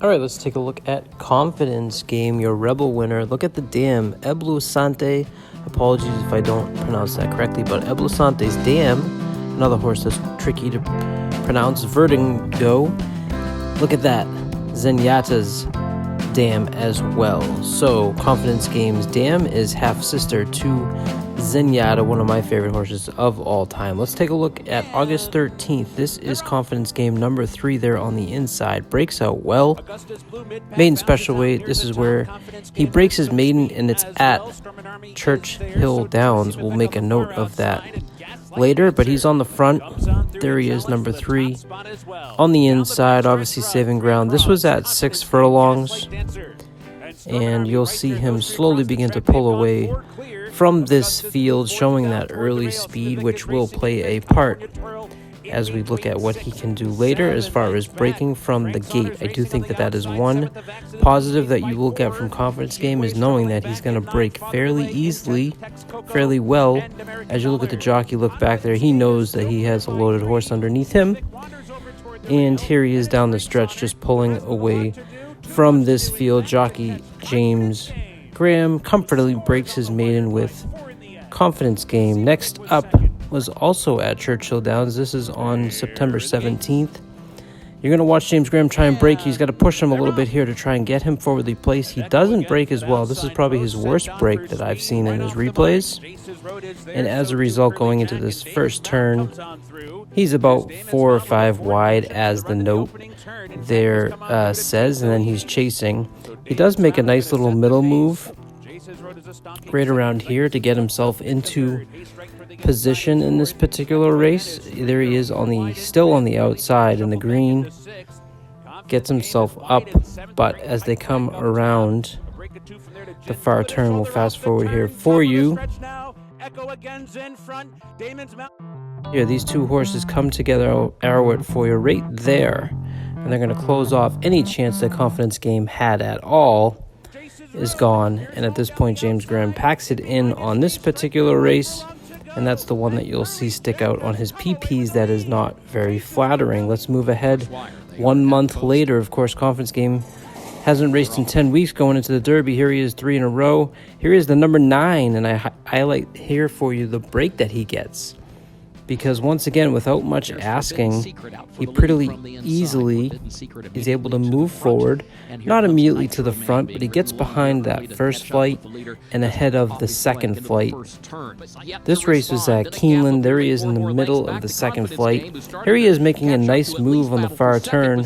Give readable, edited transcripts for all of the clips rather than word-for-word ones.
All right, let's take a look at Confidence Game, your Rebel winner. Look at the dam, Eblusante. Apologies if I don't pronounce that correctly, but Eblusante's dam, another horse that's tricky to pronounce, Vertigo. Look at that, Zenyatta's dam as well. So Confidence Game's dam is half-sister to Zenyatta, one of my favorite horses of all time. Let's take a look at August 13th. This is Confidence Game number 3 there on the inside. Breaks out well. Maiden special weight. This is where he breaks his maiden, and it's at Churchill Downs. We'll make a note of that later, but he's on the front. There he is, number 3. On the inside, obviously saving ground. This was at 6 furlongs, and you'll see him slowly begin to pull away from this field, showing that early speed, which will play a part as we look at what he can do later as far as breaking from the gate. I do think that that is one positive that you will get from Confidence Game, is knowing that he's going to break fairly easily, fairly well. As you look at the jockey, look back there, he knows that he has a loaded horse underneath him. And here he is down the stretch, just pulling away from this field. Jockey James Graham comfortably breaks his maiden with Confidence Game. Next up was also at Churchill Downs. This is on September 17th. You're going to watch James Graham try and break. He's got to push him a little bit here to try and get him forwardly placed. He doesn't break as well. This is probably his worst break that I've seen in his replays. And as a result, going into this first turn, he's about 4 or 5 wide, as the note there says, and then he's chasing. He does make a nice little middle move right around here to get himself into position in this particular race. There he is still on the outside in the green, gets himself up, but as they come around the far turn, we'll fast forward here for you. Here, these two horses come together, Arrowhead for you right there, and they're going to close off any chance that Confidence Game had at all is gone. And at this point, James Graham packs it in on this particular race, and that's the one that you'll see stick out on his PPs. That is not very flattering. Let's move ahead 1 month later. Of course, Confidence Game hasn't raced in 10 weeks going into the Derby. Here he is, 3 in a row. Here is the number 9, and I highlight here for you the break that he gets. Because once again, without much asking, he pretty easily is able to move forward, not immediately to the front, but he gets behind that first flight and ahead of the second flight. This race was at Keeneland. There he is in the middle of the second flight. Here he is making a nice move on the far turn,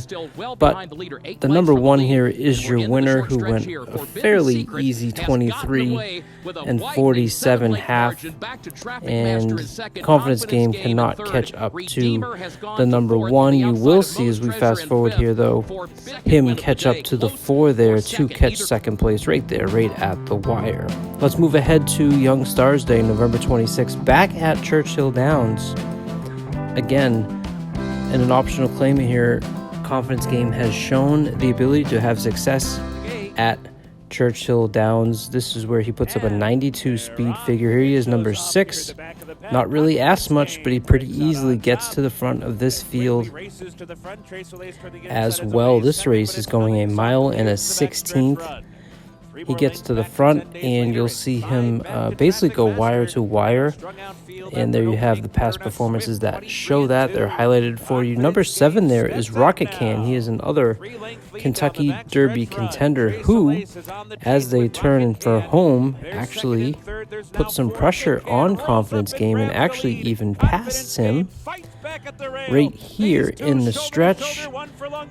but the number 1 here is your winner, who went a fairly easy 23 and 47 half, and Confidence Game cannot catch up to the number 1. You will see as we fast forward here, though, him catch up to the 4 there to catch second place right there, right at the wire. Let's move ahead to Young Stars Day, November 26th, back at Churchill Downs. Again, in an optional claim here, Confidence Game has shown the ability to have success at Churchill Downs. This is where he puts up a 92 speed figure. Here he is, number 6. Not really asked much, but he pretty easily gets to the front of this field as well. This race is going 1 mile and a 16th. He gets to the front, and you'll see him basically go wire to wire. And there you have the past performances that show that. They're highlighted for you. Number 7 there is Rocket Can. He is another Kentucky Derby contender who, as they turn for home, actually put some pressure on Confidence Game and actually even passed him right here in the stretch.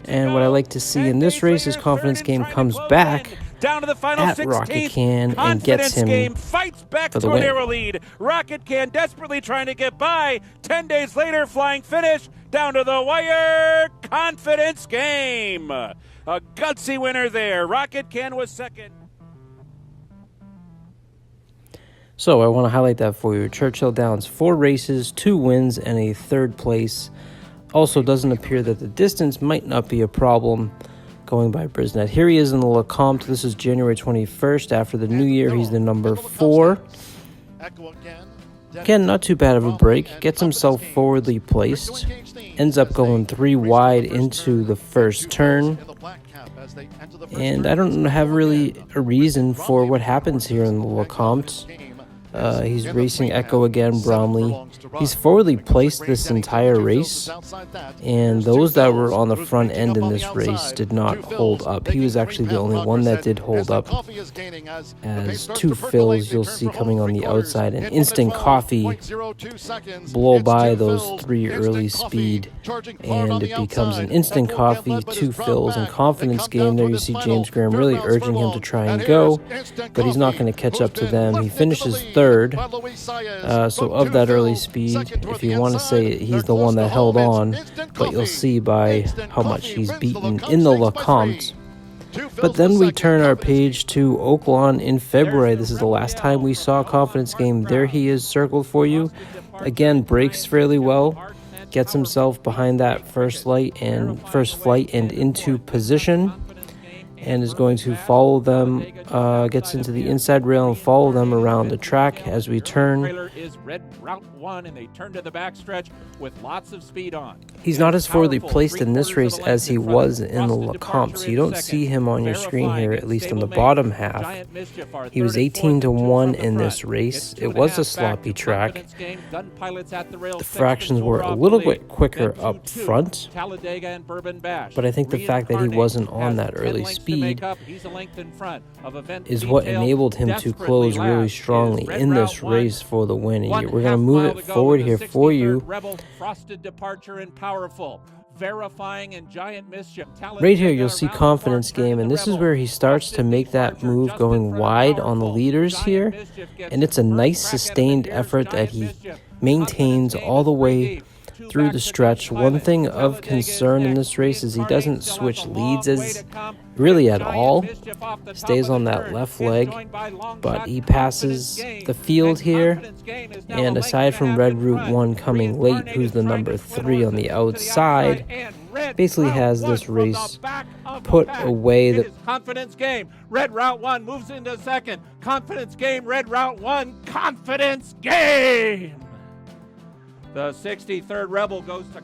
And what I like to see in this race is Confidence Game comes back down to the final at 16th. Rocket Can and gets him Game fights back for the to win. a narrow lead. Rocket Can desperately trying to get by. 10 days later, flying finish down to the wire. Confidence Game, a gutsy winner there. Rocket Can was second. So I want to highlight that for you. Churchill Downs, 4 races, 2 wins, and a 3rd place. Also, doesn't appear that the distance might not be a problem going by Brisnet. Here he is in the Lecomte. This is January 21st. After the new year, he's the number 4. Again, not too bad of a break. Gets himself forwardly placed. Ends up going 3 wide into the first turn. And I don't have really a reason for what happens here in the Lecomte. He's racing Echo again, Bromley. He's forwardly placed this entire race, and those that were on the front end in this race did not hold up. He was actually the only one that did hold up, as two fills you'll see coming on the outside, and Instant Coffee blow by those three early speed, and it becomes an Instant Coffee, two fills, and Confidence Game. There you see James Graham really urging him to try and go, but he's not going to catch up to them. He finishes third. So of that early speed, if you want to say he's the one that held on, but you'll see by how much he's beaten in the Lecomte. But then we turn our page to Oaklawn in February. This is the last time we saw Confidence Game. There he is circled for you. Again, brakes fairly well, gets himself behind that first flight and into position, and is going to follow them, gets into the inside rail and follow them around the track as we turn. Is red route 1, and they turn to the backstretch with lots of speed on. He's not as forwardly placed in this race as he was in the Lecomte, so you don't see him on your screen here, at least on the bottom half. He was 18-1 in this race. It was a sloppy track. The fractions were a little bit quicker up front, but I think the fact that he wasn't on that early speed is what enabled him to close really strongly in this race for the win. And we're going to move it forward here for you. Right here you'll see Confidence Game, and this is where he starts to make that move going wide on the leaders here, and it's a nice sustained effort that he maintains all the way through the stretch. One thing of concern in this race is he doesn't switch leads as really at all. Stays on that left leg, but he passes the field here, and aside from Red Route 1 coming late, who's the number 3 on the outside, basically has this race put away. The Confidence Game, Red Route 1 moves into second. Confidence Game, Red Route 1, Confidence Game! The 63rd Rebel goes to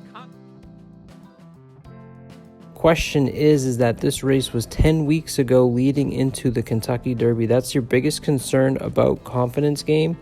question is that this race was 10 weeks ago leading into the Kentucky Derby. That's your biggest concern about Confidence Game.